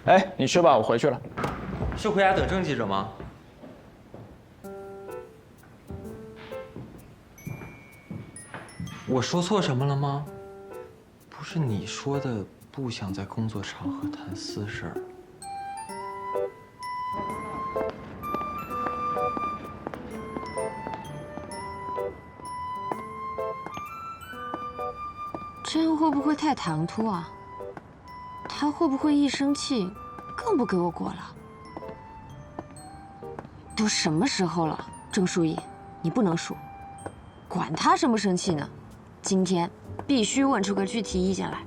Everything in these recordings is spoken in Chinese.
哎，你吃吧，我回去了。是回家等郑记者吗？我说错什么了吗？不是你说的不想在工作场合谈私事儿。这样会不会太唐突啊？他会不会一生气，更不给我果了？都什么时候了，郑书记，你不能输。管他什么生气呢，今天必须问出个具体意见来。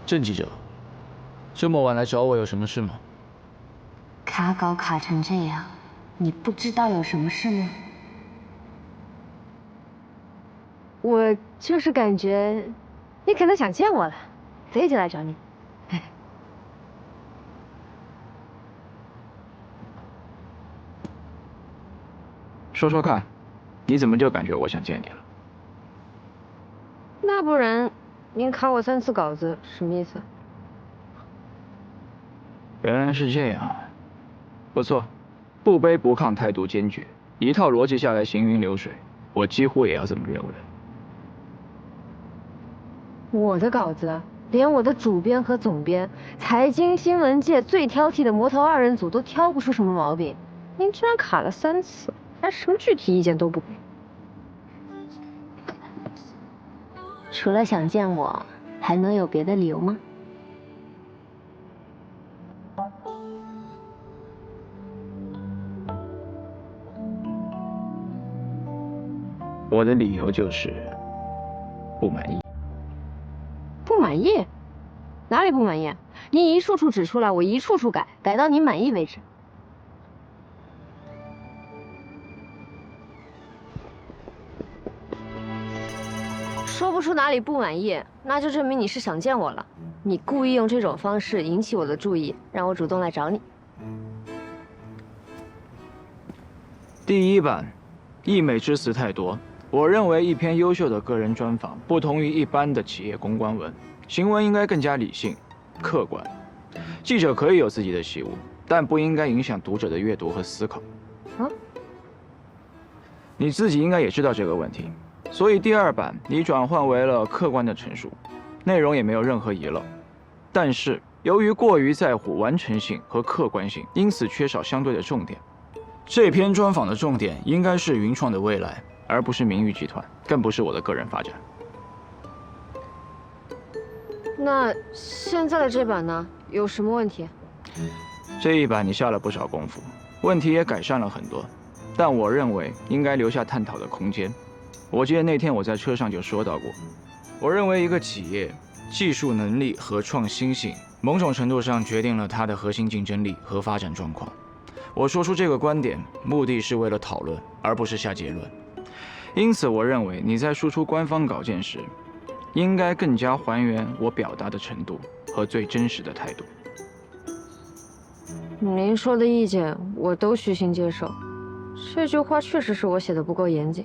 郑记者，这么晚来找我有什么事吗？卡稿卡成这样，你不知道有什么事吗？我就是感觉，你可能想见我了，所以就来找你。说说看，你怎么就感觉我想见你了？那不然，您考我3次稿子，什么意思？原来是这样，不错，不卑不亢，态度坚决，一套逻辑下来行云流水，我几乎也要这么认为。我的稿子，连我的主编和总编，财经新闻界最挑剔的魔头2人组都挑不出什么毛病，您居然卡了3次，还什么具体意见都不给。除了想见我，还能有别的理由吗？我的理由就是不满意。不满意？哪里不满意？你一处处指出来，我一处处改，改到你满意为止。说不出哪里不满意，那就证明你是想见我了。你故意用这种方式引起我的注意，让我主动来找你。第一版，溢美之词太多。我认为一篇优秀的个人专访不同于一般的企业公关文，行文应该更加理性、客观。记者可以有自己的习误，但不应该影响读者的阅读和思考。啊？你自己应该也知道这个问题，所以第2版你转换为了客观的陈述，内容也没有任何遗漏。但是由于过于在乎完成性和客观性，因此缺少相对的重点。这篇专访的重点应该是云创的未来，而不是名誉集团，更不是我的个人发展。那现在的这版呢，有什么问题？这一版你下了不少功夫，问题也改善了很多，但我认为应该留下探讨的空间。我记得那天我在车上就说到过，我认为一个企业技术能力和创新性，某种程度上决定了它的核心竞争力和发展状况。我说出这个观点，目的是为了讨论，而不是下结论。因此，我认为你在输出官方稿件时，应该更加还原我表达的程度和最真实的态度。您说的意见我都虚心接受，这句话确实是我写的不够严谨，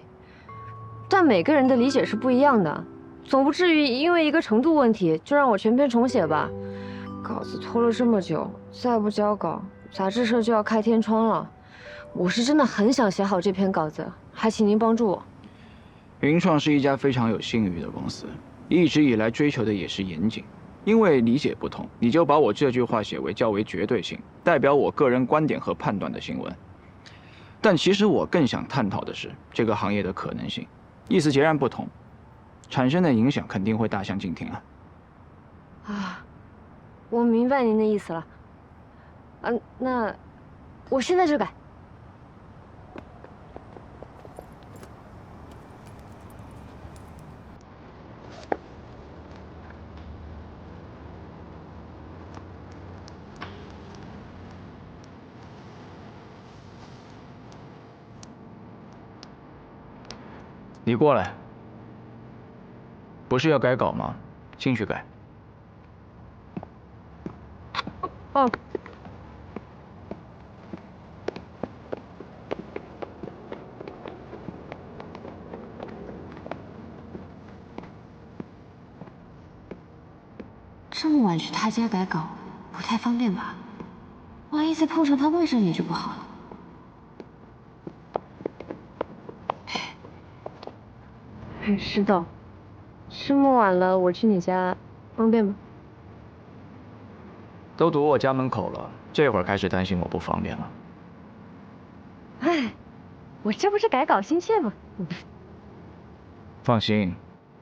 但每个人的理解是不一样的，总不至于因为一个程度问题就让我全篇重写吧？稿子拖了这么久，再不交稿，杂志社就要开天窗了。我是真的很想写好这篇稿子，还请您帮助我。云创是一家非常有信誉的公司，一直以来追求的也是严谨。因为理解不同，你就把我这句话写为较为绝对性，代表我个人观点和判断的新闻。但其实我更想探讨的是这个行业的可能性，意思截然不同，产生的影响肯定会大相径庭啊。啊，我明白您的意思了。那我现在就改。你过来，不是要改稿吗？进去改。哦。这么晚去他家改稿，不太方便吧？万一再碰上他外甥女就不好了。石总，这么晚了，我去你家，方便吗？都堵我家门口了，这会儿开始担心我不方便了。哎，我这不是改稿心切吗？放心，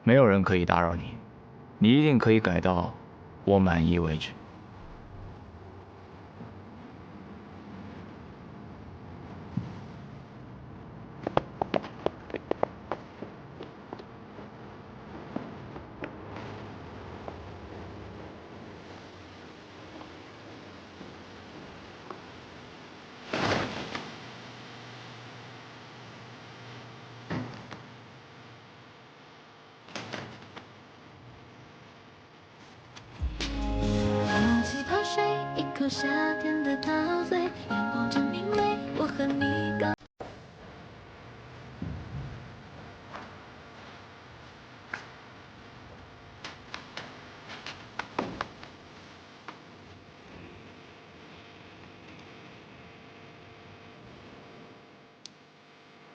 没有人可以打扰你，你一定可以改到我满意为止。夏天的陶醉，阳光真明媚，我和你刚。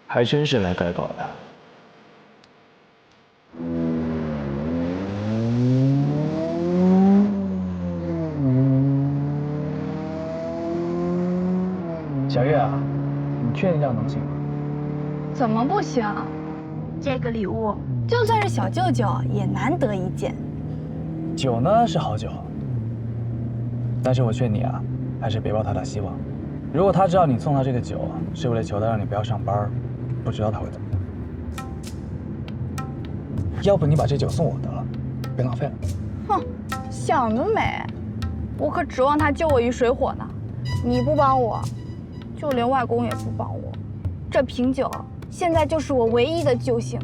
还真是来改稿的。小月啊，你确定这样能行吗？怎么不行？这个礼物就算是小舅舅也难得一见。酒呢是好酒，但是我劝你啊，还是别抱太大希望。如果他知道你送他这个酒是为了求他让你不要上班，不知道他会怎么样。要不你把这酒送我得了，别浪费了。哼，想得美！我可指望他救我于水火呢。你不帮我，就连外公也不帮我。这瓶酒现在就是我唯一的救星。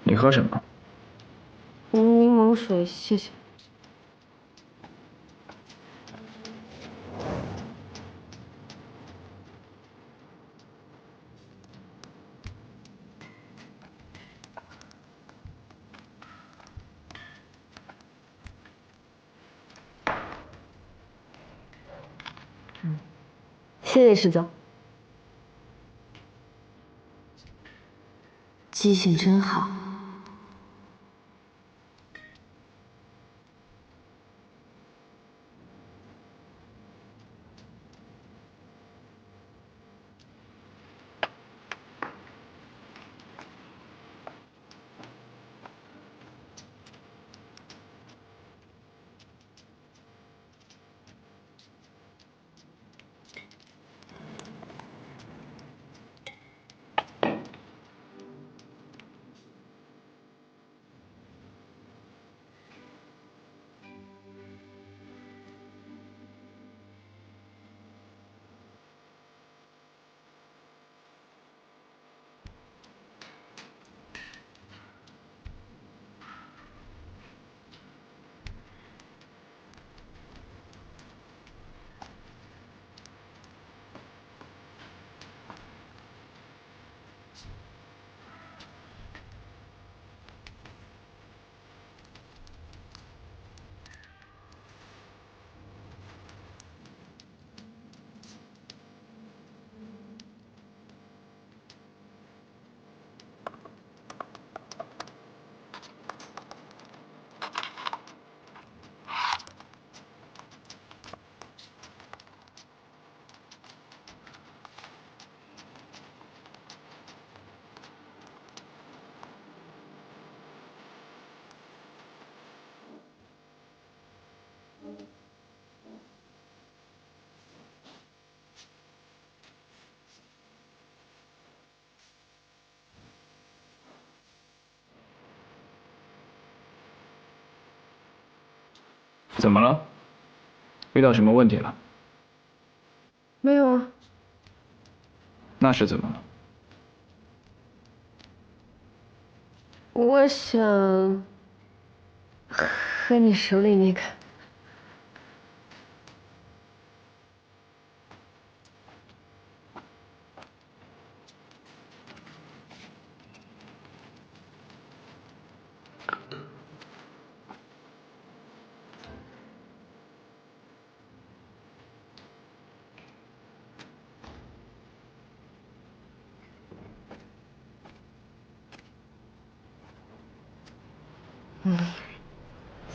你喝什么？柠檬水，谢谢。谢谢石总。记性真好。怎么了？遇到什么问题了？没有啊。那是怎么了？我想喝你手里那个。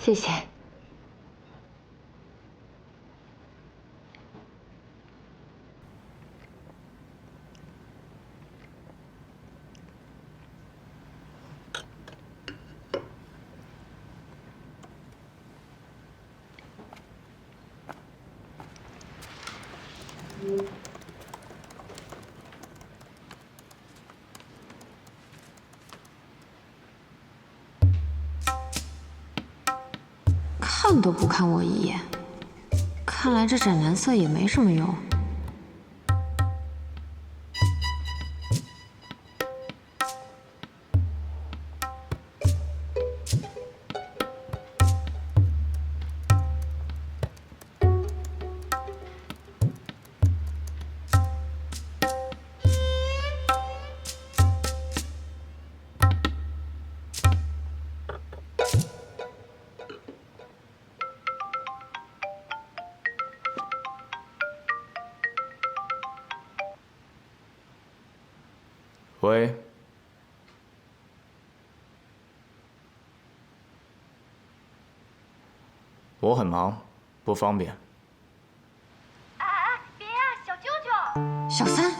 谢谢。看都不看我一眼，看来这斩蓝色也没什么用。喂，我很忙，不方便。别呀，小舅舅！小三，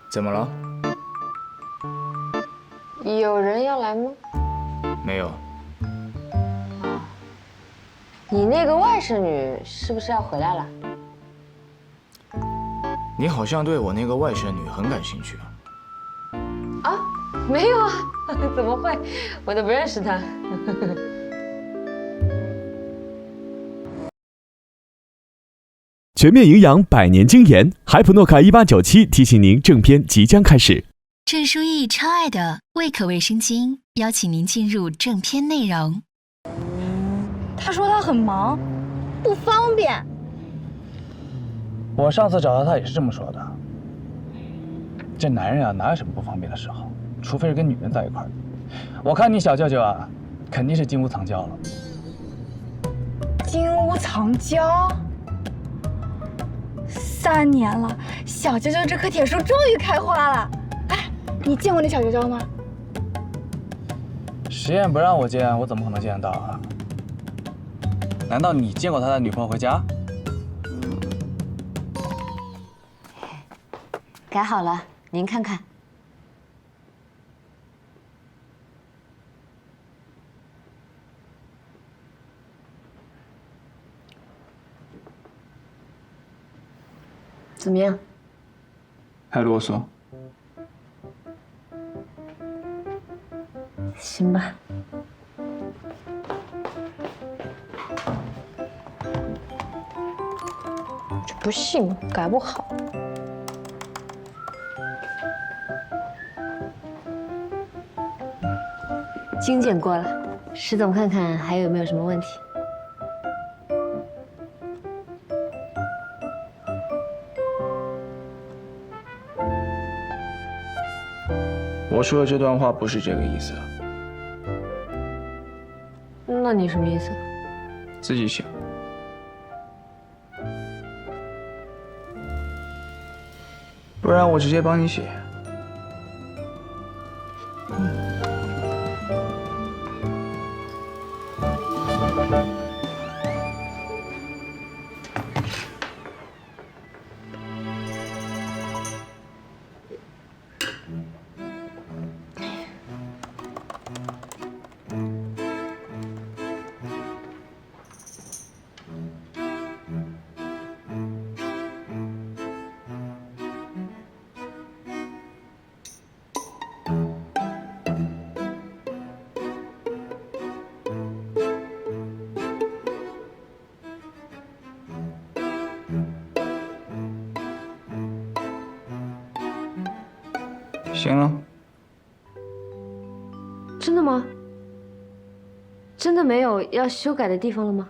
怎么了？有人要来吗？没有。你那个外甥女是不是要回来了？你好像对我那个外甥女很感兴趣啊。啊，没有啊，怎么会？我都不认识她。全面营养百年精研，海普诺卡1897提醒您，正片即将开始。郑书意超爱的胃口卫生巾，邀请您进入正片内容。他说他很忙，不方便。我上次找他也是这么说的。这男人啊，哪有什么不方便的时候？除非是跟女人在一块儿。我看你小舅舅啊，肯定是金屋藏娇了。金屋藏娇？3年了，小娇娇这棵铁树终于开花了。哎，你见过那小娇娇吗？实验不让我见，我怎么可能见得到啊？难道你见过他的女朋友回家？改好了，您看看。怎么样？太啰嗦。行吧。就不信改不好。精简过了，石总看看还有没有什么问题。我说的这段话不是这个意思，那你什么意思？自己想。不然我直接帮你写。行了。真的吗？真的没有要修改的地方了吗？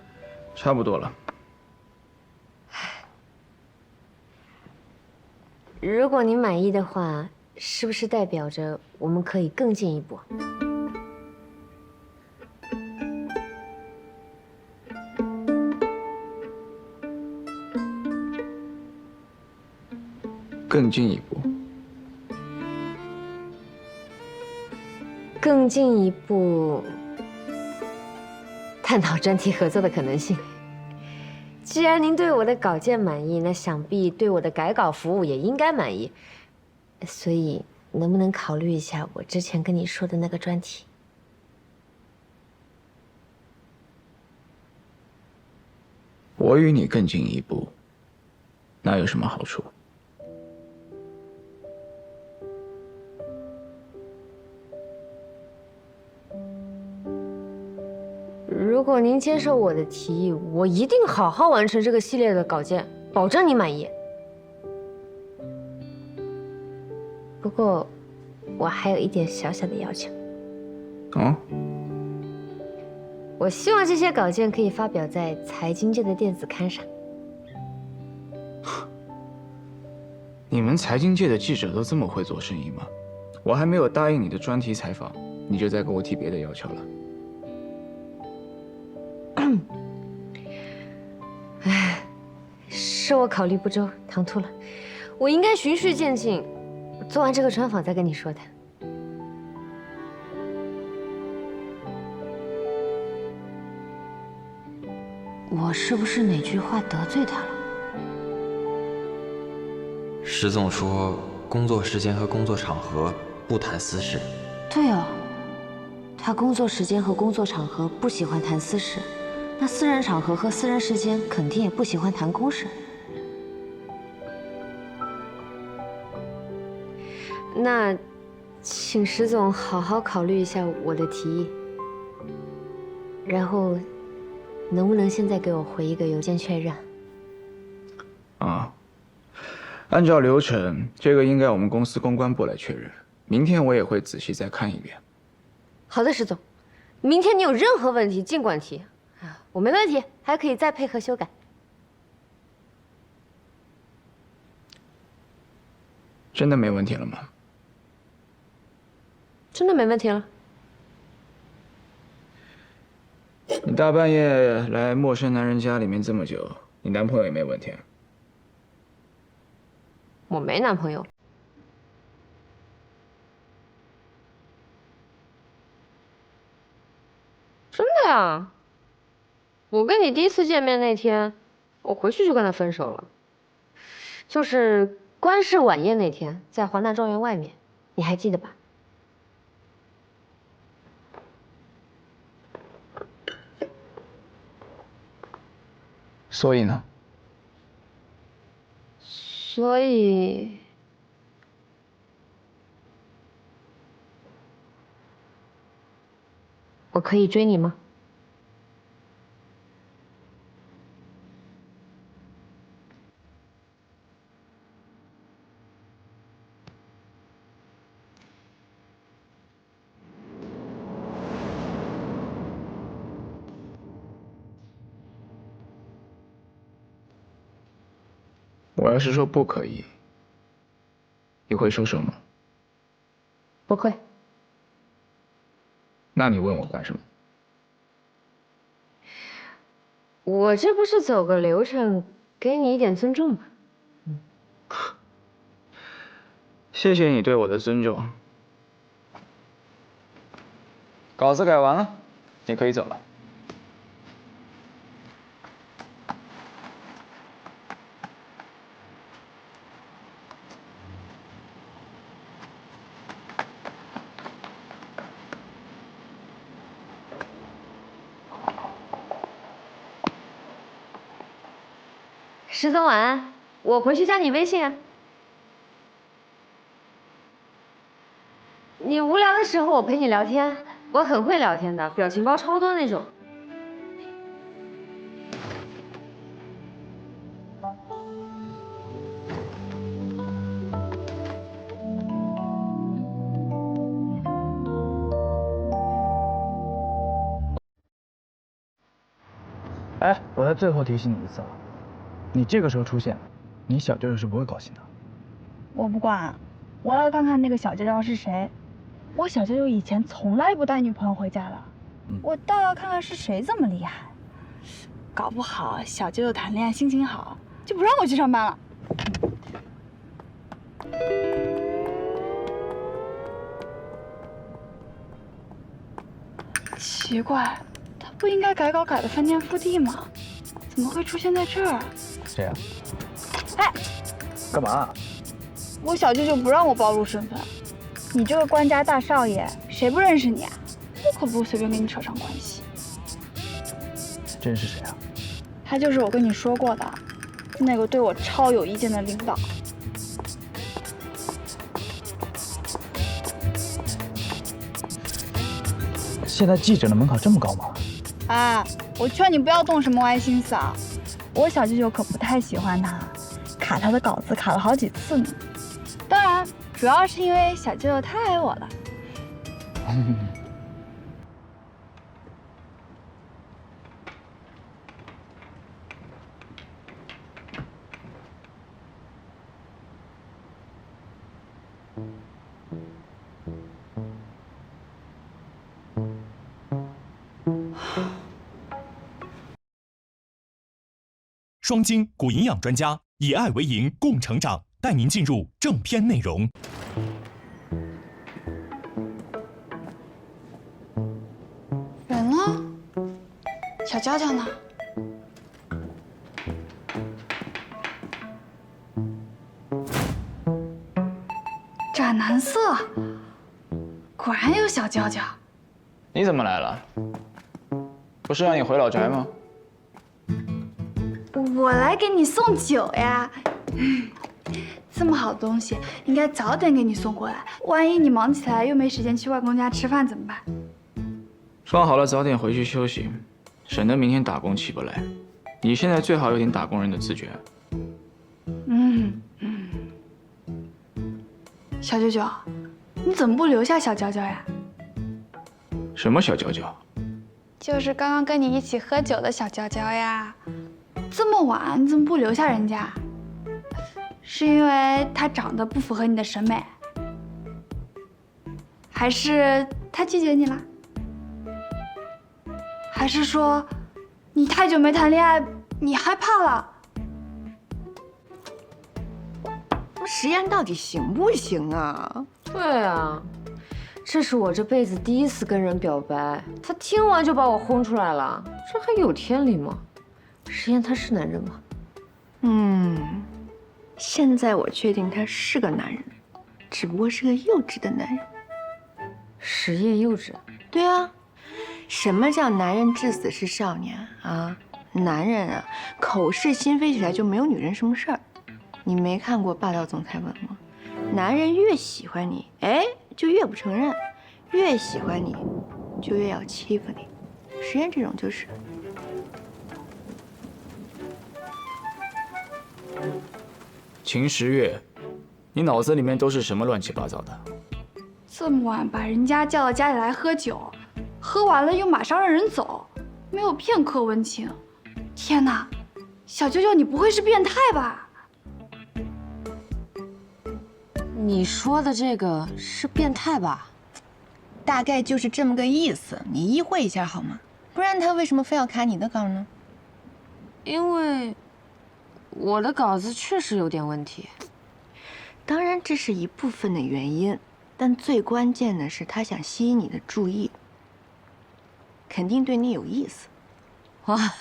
差不多了。如果您满意的话，是不是代表着我们可以更进一步？更进一步。更进一步探讨专题合作的可能性。既然您对我的稿件满意，那想必对我的改稿服务也应该满意。所以，能不能考虑一下我之前跟你说的那个专题？我与你更进一步，那有什么好处？如果您接受我的提议，我一定好好完成这个系列的稿件，保证你满意。不过，我还有一点小小的要求。哦，我希望这些稿件可以发表在财经界的电子刊上。你们财经界的记者都这么会做生意吗？我还没有答应你的专题采访，你就在给我提别的要求了。唉，是我考虑不周，唐突了。我应该循序渐进，做完这个专访再跟你说的。我是不是哪句话得罪他了？石总说，工作时间和工作场合不谈私事。对哦，他工作时间和工作场合不喜欢谈私事，那私人场合和私人时间肯定也不喜欢谈公事。那，请石总好好考虑一下我的提议，然后，能不能现在给我回一个邮件确认？啊，按照流程，这个应该我们公司公关部来确认。明天我也会仔细再看一遍。好的，石总，明天你有任何问题尽管提，我没问题，还可以再配合修改。真的没问题了吗？真的没问题了。你大半夜来陌生男人家里面这么久，你男朋友也没问题啊？我没男朋友。真的呀，我跟你第一次见面那天，我回去就跟他分手了。就是官式晚宴那天，在华南庄园外面，你还记得吧？所以呢？所以，我可以追你吗？我要是说不可以，你会收手吗？不会。那你问我干什么？我这不是走个流程，给你一点尊重吗？谢谢你对我的尊重。稿子改完了，你可以走了。石总晚安，我回去加你微信啊。你无聊的时候我陪你聊天，我很会聊天的，表情包超多那种。哎，我再最后提醒你一次啊，你这个时候出现，你小舅舅是不会高兴的。我不管，我要看看那个小舅舅是谁。我小舅舅以前从来不带女朋友回家的，我倒要看看是谁这么厉害。搞不好小舅舅谈恋爱心情好，就不让我去上班了。奇怪，他不应该改稿改的翻天覆地吗？怎么会出现在这儿？谁呀？哎，干嘛？我小舅舅不让我暴露身份。你这个官家大少爷，谁不认识你啊？我可不随便跟你扯上关系。这人是谁啊？他就是我跟你说过的，那个对我超有意见的领导。现在记者的门槛这么高吗？哎，我劝你不要动什么歪心思啊！我小舅舅可不太喜欢他，卡他的稿子卡了好几次呢。当然，主要是因为小舅舅太爱我了。双金谷营养专家，以爱为营，共成长，带您进入正片内容。人呢？小娇娇呢？斩男色，果然有小娇娇。你怎么来了？不是让你回老宅吗？我来给你送酒呀。这么好的东西，应该早点给你送过来。万一你忙起来又没时间去外公家吃饭怎么办？放好了，早点回去休息，省得明天打工起不来。你现在最好有点打工人的自觉。小舅舅，你怎么不留下小娇娇呀？什么小娇娇？就是刚刚跟你一起喝酒的小娇娇呀。这么晚你怎么不留下人家？是因为她长得不符合你的审美，还是她拒绝你了？还是说你太久没谈恋爱，你害怕了？实验到底行不行啊？对啊，这是我这辈子第一次跟人表白，他听完就把我轰出来了，这还有天理吗？实验他是男人吗？现在我确定他是个男人，只不过是个幼稚的男人。实验幼稚？对啊，什么叫男人至死是少年啊？男人啊，口是心非起来就没有女人什么事儿。你没看过霸道总裁文吗？男人越喜欢你，哎，就越不承认；越喜欢你，就越要欺负你。实验这种就是。秦时月，你脑子里面都是什么乱七八糟的？这么晚把人家叫到家里来喝酒，喝完了又马上让人走，没有片刻温情。天哪，小舅舅，你不会是变态吧？你说的这个是变态吧？大概就是这么个意思，你意会一下好吗？不然他为什么非要卡你的稿呢？因为我的稿子确实有点问题。当然这是一部分的原因，但最关键的是他想吸引你的注意，肯定对你有意思。哇，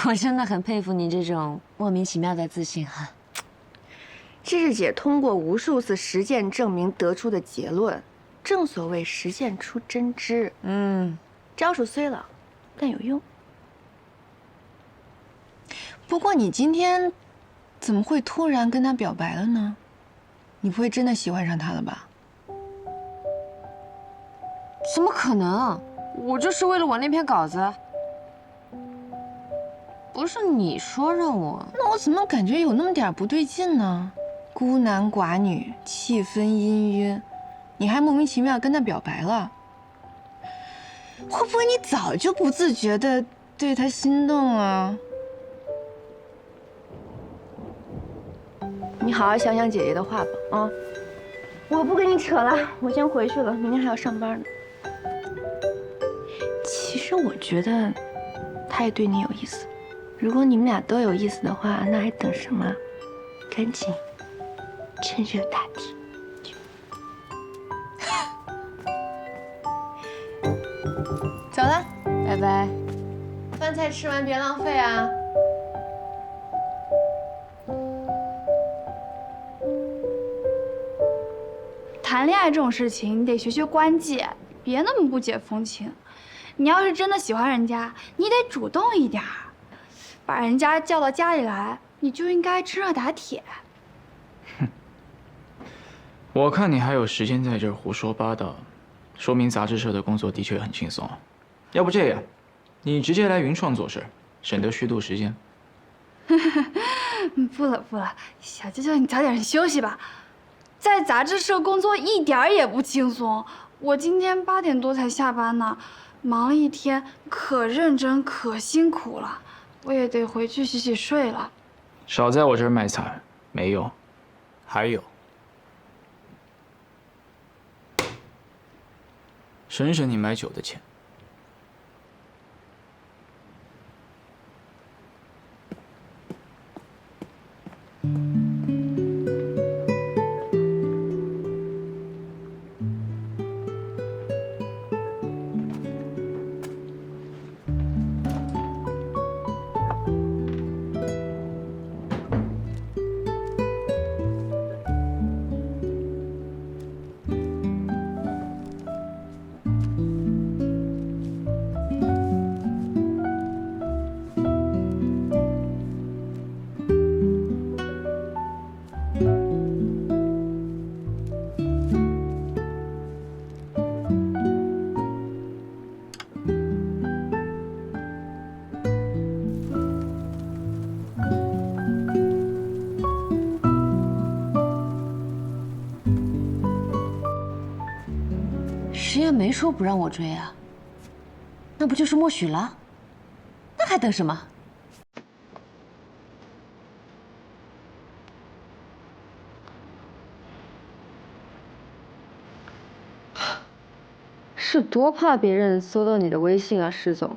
我真的很佩服你这种莫名其妙的自信哈。这是姐通过无数次实践证明得出的结论，正所谓实践出真知。招数虽老，但有用。不过你今天怎么会突然跟他表白了呢？你不会真的喜欢上他了吧？怎么可能？我就是为了我那篇稿子。不是你说让我……那我怎么感觉有那么点不对劲呢？孤男寡女，气氛氤氲，你还莫名其妙跟他表白了？会不会你早就不自觉的对他心动啊。你好好想想姐姐的话吧，啊！我不跟你扯了，我先回去了，明天还要上班呢。其实我觉得他也对你有意思，如果你们俩都有意思的话，那还等什么？赶紧趁热打铁。走了，拜拜。饭菜吃完别浪费啊。谈恋爱这种事情，你得学学关系，别那么不解风情。你要是真的喜欢人家，你得主动一点儿，把人家叫到家里来，你就应该趁热打铁。哼，我看你还有时间在这儿胡说八道，说明杂志社的工作的确很轻松。要不这样，你直接来云创做事，省得虚度时间。不了不了，小舅舅你早点休息吧。在杂志社工作一点儿也不轻松，我今天8点多才下班呢，忙了一天，可认真可辛苦了，我也得回去洗洗睡了。少在我这儿卖惨，没用。还有，省省你买酒的钱。石岩没说不让我追啊，那不就是默许了？那还等什么？是多怕别人搜到你的微信啊，石总。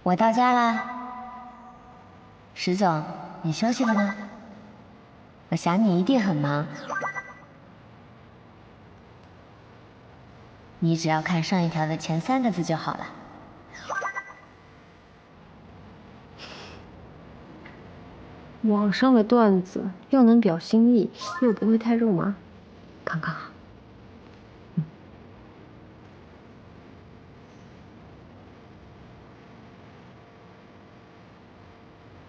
我到家啦，石总，你休息了吗？我想你一定很忙，你只要看上一条的前3个字就好了。网上的段子要能表心意，又不会太肉麻，看看啊。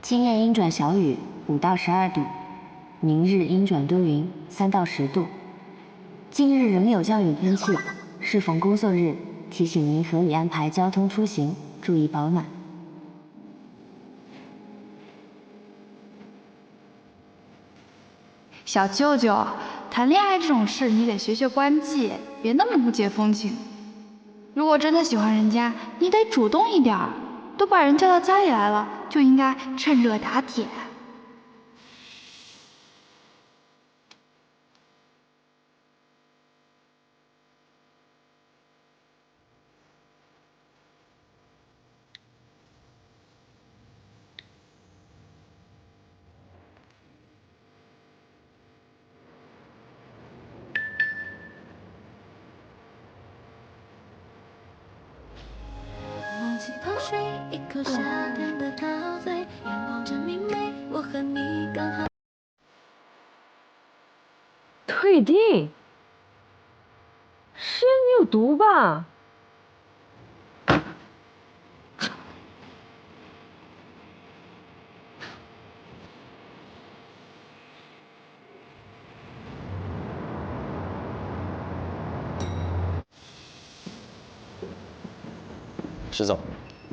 今日阴转小雨5到12度，明日阴转多云3到10度。近日仍有降雨天气，适逢工作日，提醒您合理安排交通出行，注意保暖。小舅舅，谈恋爱这种事你得学学关系，别那么不解风情。如果真的喜欢人家，你得主动一点儿，都把人叫到家里来了，就应该趁热打铁。忘记泡水，一口夏天的陶醉，阳光真明媚，我和你刚好。退订？石岩，你有毒吧？石总，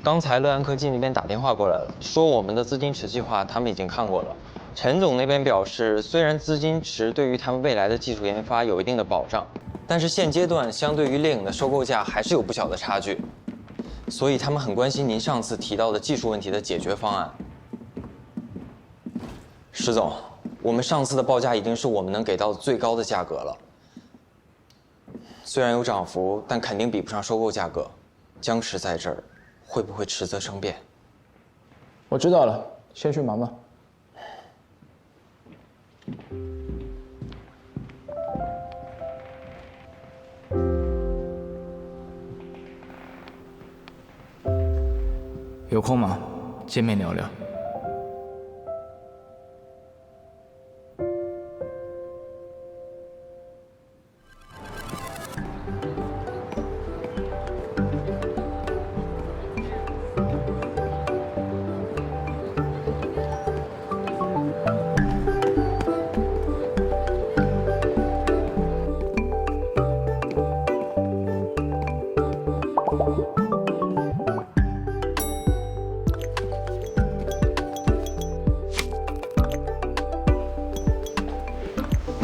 刚才乐安科技那边打电话过来了，说我们的资金池计划他们已经看过了。陈总那边表示，虽然资金池对于他们未来的技术研发有一定的保障，但是现阶段相对于猎影的收购价还是有不小的差距，所以他们很关心您上次提到的技术问题的解决方案。石总，我们上次的报价已经是我们能给到的最高的价格了。虽然有涨幅，但肯定比不上收购价格。僵持在这儿，会不会迟则生变？我知道了，先去忙吧。有空吗？见面聊聊。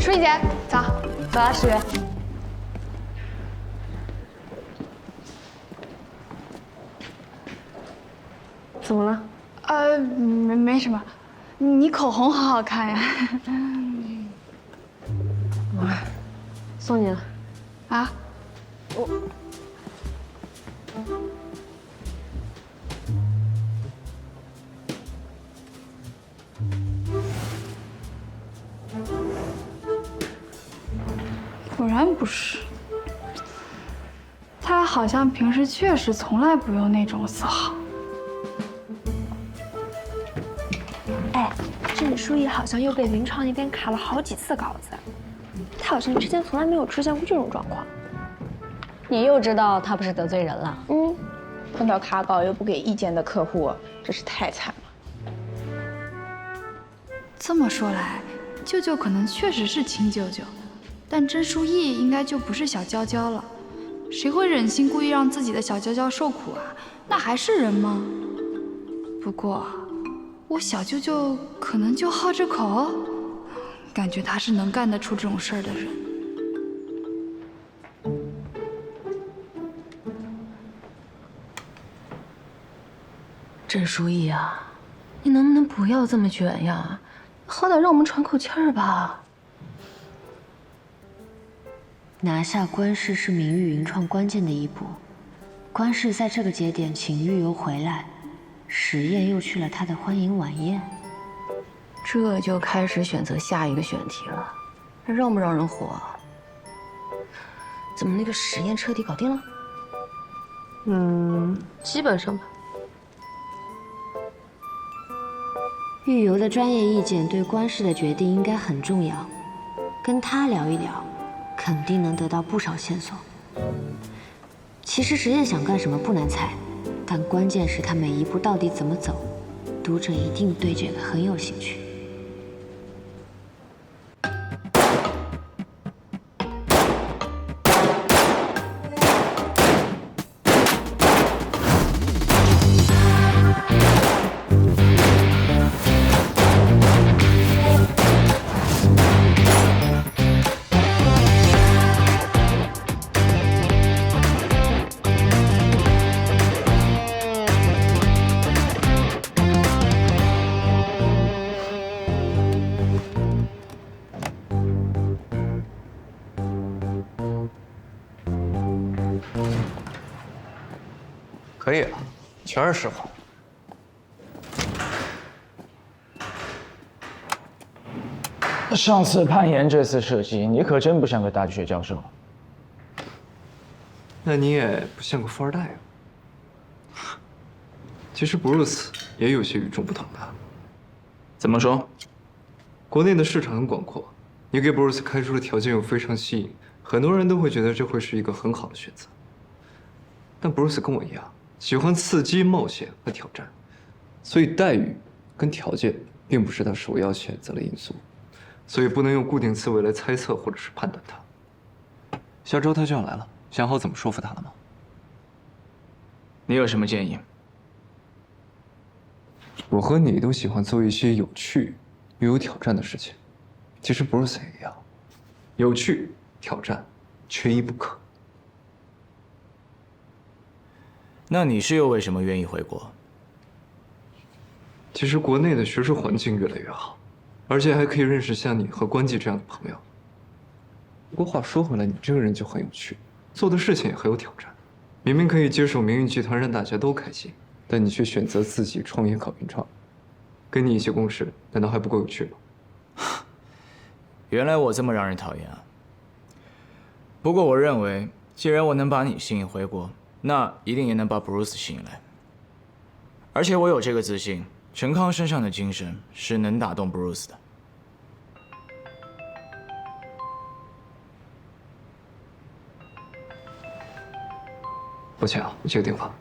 舒怡姐，走，走啊，诗雨。怎么了？没什么，你口红好好看呀。送你了。啊？我。果然不是，他好像平时确实从来不用那种色号。哎，这李书怡好像又被林创那边卡了好几次稿子，他好像之前从来没有出现过这种状况。你又知道他不是得罪人了？碰到卡稿又不给意见的客户，真是太惨了。这么说来，舅舅可能确实是亲舅舅。但甄书意应该就不是小娇娇了，谁会忍心故意让自己的小娇娇受苦啊？那还是人吗？不过，我小舅舅可能就好这口，感觉他是能干得出这种事儿的人。甄书意啊，你能不能不要这么卷呀？好歹让我们喘口气儿吧。拿下官氏是明玉云创关键的一步，官氏在这个节点请玉游回来，史宴又去了他的欢迎晚宴，这就开始选择下一个选题了，还让不让人活？怎么那个实验彻底搞定了？基本上吧。玉游的专业意见对官氏的决定应该很重要，跟他聊一聊。肯定能得到不少线索。其实实验想干什么不难猜，但关键是他每一步到底怎么走，读者一定对这个很有兴趣。可以了，全是实话。上次攀岩，这次射击，你可真不像个大学教授。那你也不像个富二代啊。其实 Bruce 也有些与众不同的。怎么说？国内的市场很广阔，你给 Bruce 开出的条件又非常吸引，很多人都会觉得这会是一个很好的选择。但 Bruce 跟我一样，喜欢刺激、冒险和挑战，所以待遇跟条件并不是他首要选择的因素，所以不能用固定思维来猜测或者是判断他。下周他就要来了，想好怎么说服他了吗？你有什么建议？我和你都喜欢做一些有趣又有挑战的事情，其实 Bruce 也一样，有趣、挑战缺一不可。那你是又为什么愿意回国？其实国内的学术环境越来越好，而且还可以认识像你和关季这样的朋友。不过话说回来，你这个人就很有趣，做的事情也很有挑战。明明可以接手明运集团，让大家都开心，但你却选择自己创业搞原创。跟你一起共事，难道还不够有趣吗？原来我这么让人讨厌啊！不过我认为，既然我能把你吸引回国，那一定也能把 Bruce 吸引来。而且我有这个自信，陈康身上的精神是能打动 Bruce 的。抱歉啊，我接个电话。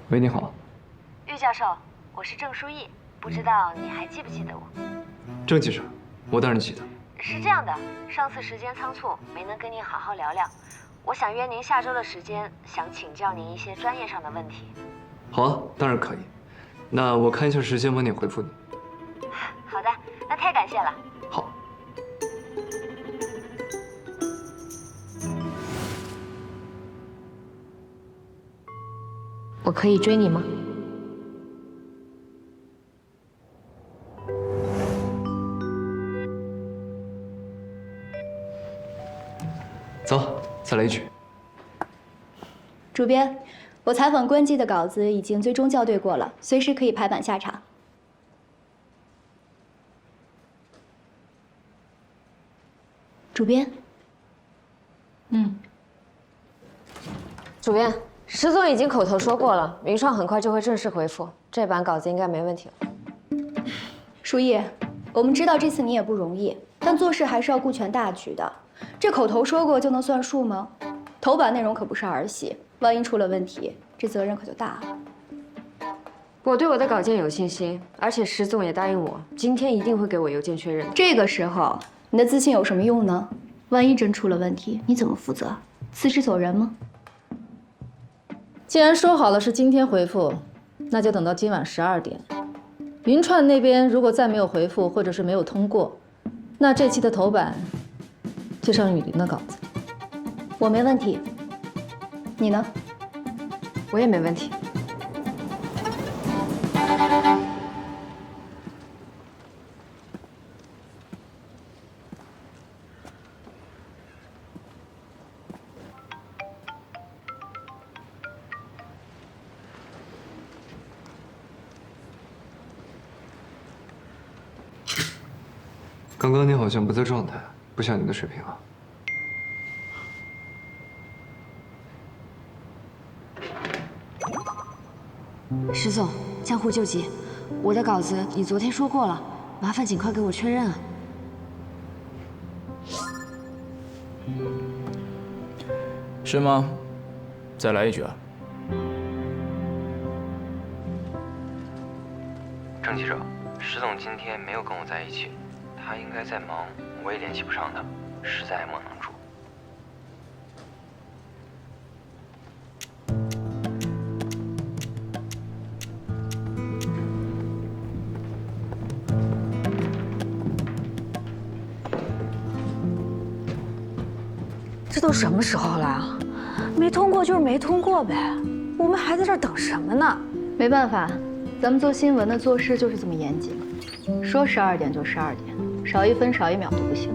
喂，你好，郁教授，我是郑书意，不知道你还记不记得我？郑记者，我当然记得。是这样的，上次时间仓促，没能跟您好好聊聊。我想约您下周的时间，想请教您一些专业上的问题。好啊，当然可以。那我看一下时间，晚点回复你。好的，那太感谢了。好。我可以追你吗？走，再来一局。主编，我采访关季的稿子已经最终校对过了，随时可以排版下场。主编，主编，石总已经口头说过了，名创很快就会正式回复，这版稿子应该没问题了。书意，我们知道这次你也不容易，但做事还是要顾全大局的。这口头说过就能算数吗？头版内容可不是儿戏，万一出了问题，这责任可就大了。我对我的稿件有信心，而且石总也答应我，今天一定会给我邮件确认的。这个时候，你的自信有什么用呢？万一真出了问题，你怎么负责？辞职走人吗？既然说好了是今天回复，那就等到今晚12点。云串那边如果再没有回复，或者是没有通过，那这期的头版就上雨林的稿子。我没问题，你呢？我也没问题。刚刚你好像不在状态，不像你的水平啊。石总，江湖救急，我的稿子你昨天说过了，麻烦尽快给我确认啊。是吗？再来一句啊。郑记者，石总今天没有跟我在一起，他应该在忙，我也联系不上他，实在爱莫能助。这都什么时候了啊？没通过就是没通过呗，我们还在这儿等什么呢？没办法，咱们做新闻的做事就是这么严谨，说12点就12点，少1分少1秒都不行。